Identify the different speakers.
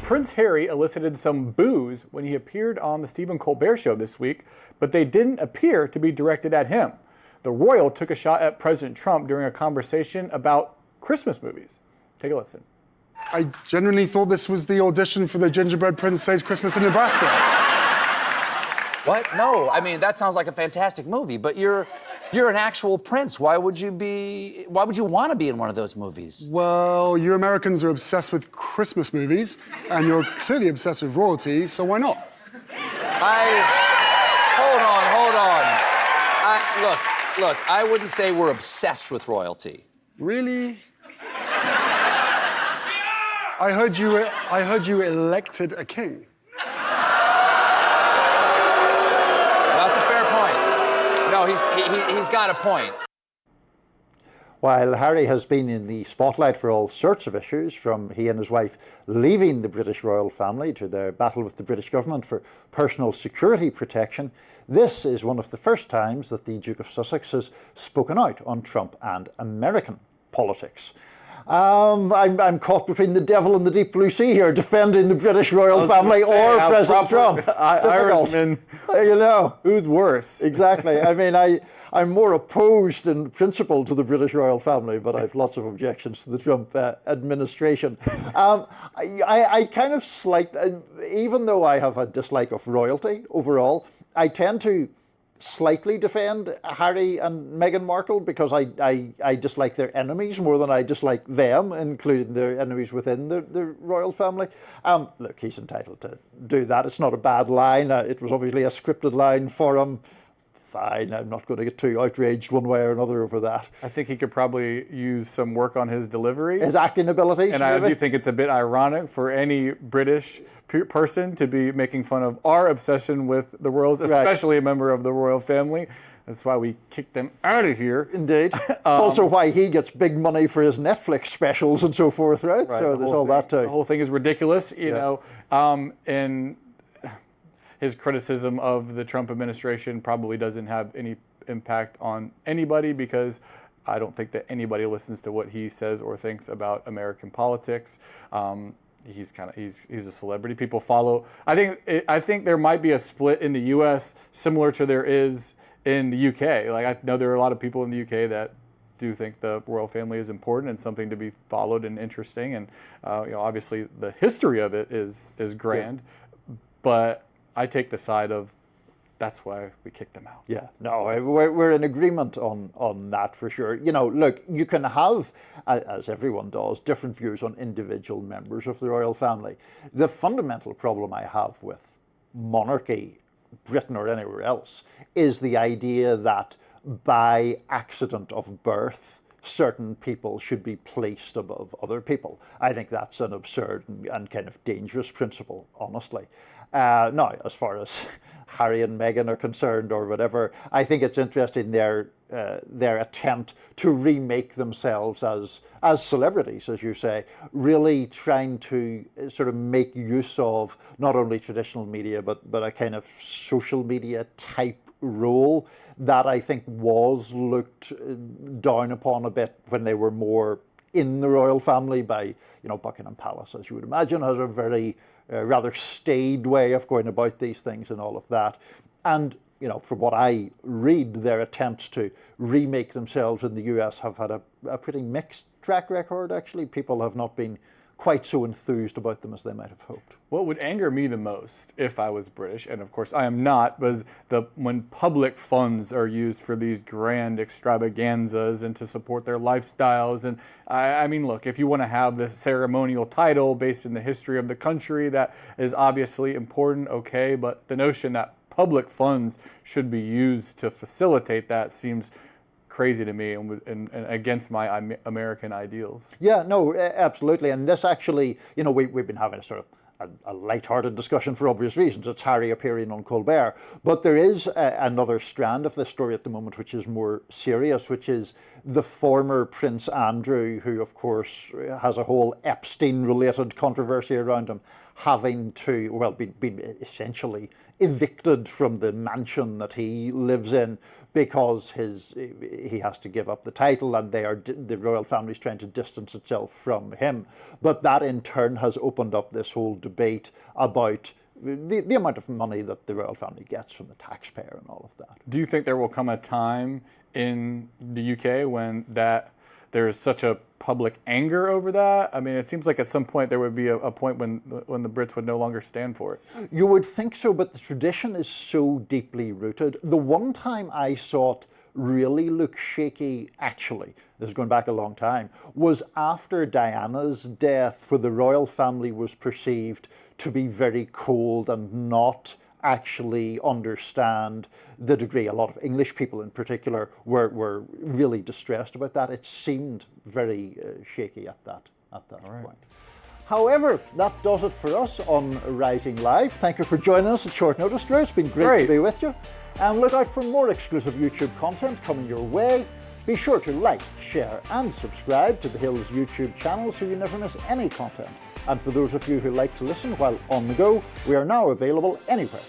Speaker 1: Prince Harry elicited some boos when he appeared on the Stephen Colbert show this week, but they didn't appear to be directed at him. The royal took a shot at President Trump during a conversation about Christmas movies. Take a listen.
Speaker 2: I genuinely thought this was the audition for the Gingerbread Prince Saves Christmas in Nebraska.
Speaker 3: What? No, I mean, that sounds like a fantastic movie, but you're an actual prince. Why would you want to be in one of those movies?
Speaker 2: Well, you Americans are obsessed with Christmas movies, and you're clearly obsessed with royalty, so why not?
Speaker 3: Hold on. Look, I wouldn't say we're obsessed with royalty.
Speaker 2: Really? I heard you elected a king.
Speaker 3: That's a fair point. No, he's got a point.
Speaker 4: While Harry has been in the spotlight for all sorts of issues, from he and his wife leaving the British royal family to their battle with the British government for personal security protection, this is one of the first times that the Duke of Sussex has spoken out on Trump and American politics. I'm caught between the devil and the deep blue sea here, defending the British royal family or President Trump.
Speaker 1: Irishman,
Speaker 4: you know.
Speaker 1: Who's worse?
Speaker 4: Exactly. I mean, I'm more opposed in principle to the British royal family, but I have lots of objections to the Trump administration. I kind of even though I have a dislike of royalty overall, I tend to slightly defend Harry and Meghan Markle because I dislike their enemies more than I dislike them, including their enemies within the royal family. Look, he's entitled to do that. It's not a bad line. It was obviously a scripted line for him. Fine, I'm not going to get too outraged one way or another over that.
Speaker 1: I think he could probably use some work on his delivery.
Speaker 4: His acting abilities,
Speaker 1: and
Speaker 4: maybe?
Speaker 1: I do think it's a bit ironic for any British person to be making fun of our obsession with the royals, especially a member of the royal family. That's why we kicked them out of here.
Speaker 4: Indeed. It's also why he gets big money for his Netflix specials and so forth, right? So there's all that too.
Speaker 1: The whole thing is ridiculous, you know, and his criticism of the Trump administration probably doesn't have any impact on anybody because I don't think that anybody listens to what he says or thinks about American politics. He's a celebrity. People follow. I think there might be a split in the U.S. similar to there is in the U.K. Like I know there are a lot of people in the U.K. that do think the royal family is important and something to be followed and interesting. And obviously the history of it is grand, but I take the side of that's why we kicked them out.
Speaker 4: Yeah, no, we're in agreement on that for sure. You know, look, you can have, as everyone does, different views on individual members of the royal family. The fundamental problem I have with monarchy, Britain or anywhere else, is the idea that by accident of birth, certain people should be placed above other people. I think that's an absurd and kind of dangerous principle, honestly. Now, as far as Harry and Meghan are concerned or whatever, I think it's interesting their attempt to remake themselves as celebrities, as you say, really trying to sort of make use of not only traditional media, but a kind of social media type role that I think was looked down upon a bit when they were more in the royal family by, Buckingham Palace, as you would imagine, has a very rather staid way of going about these things and all of that. And, from what I read, their attempts to remake themselves in the US have had a pretty mixed track record, actually. People have not been quite so enthused about them as they might have hoped.
Speaker 1: What would anger me the most if I was British, and of course I am not, was when public funds are used for these grand extravaganzas and to support their lifestyles. And I mean, look, if you want to have the ceremonial title based in the history of the country, that is obviously important, okay, but the notion that public funds should be used to facilitate that seems crazy to me and against my American ideals.
Speaker 4: Yeah, no, absolutely. And this actually, we've been having a sort of a light-hearted discussion for obvious reasons. It's Harry appearing on Colbert. But there is another strand of this story at the moment which is more serious, which is the former Prince Andrew, who, of course, has a whole Epstein-related controversy around him, having to, well, been essentially evicted from the mansion that he lives in because he has to give up the title, and the royal family's trying to distance itself from him. But that in turn has opened up this whole debate about the amount of money that the royal family gets from the taxpayer and all of that.
Speaker 1: Do you think there will come a time in the UK when there is such a public anger over that? I mean, it seems like at some point there would be a point when the Brits would no longer stand for it.
Speaker 4: You would think so, but the tradition is so deeply rooted. The one time I saw it really look shaky, actually, this is going back a long time, was after Diana's death, where the royal family was perceived to be very cold and not actually understand the degree. A lot of English people in particular were really distressed about that. It seemed very shaky at that point. However, that does it for us on Rising Live. Thank you for joining us at short notice, Drew. It's been great to be with you. And look out for more exclusive YouTube content coming your way. Be sure to like, share and subscribe to The Hill's YouTube channel so you never miss any content. And for those of you who like to listen while on the go, we are now available anywhere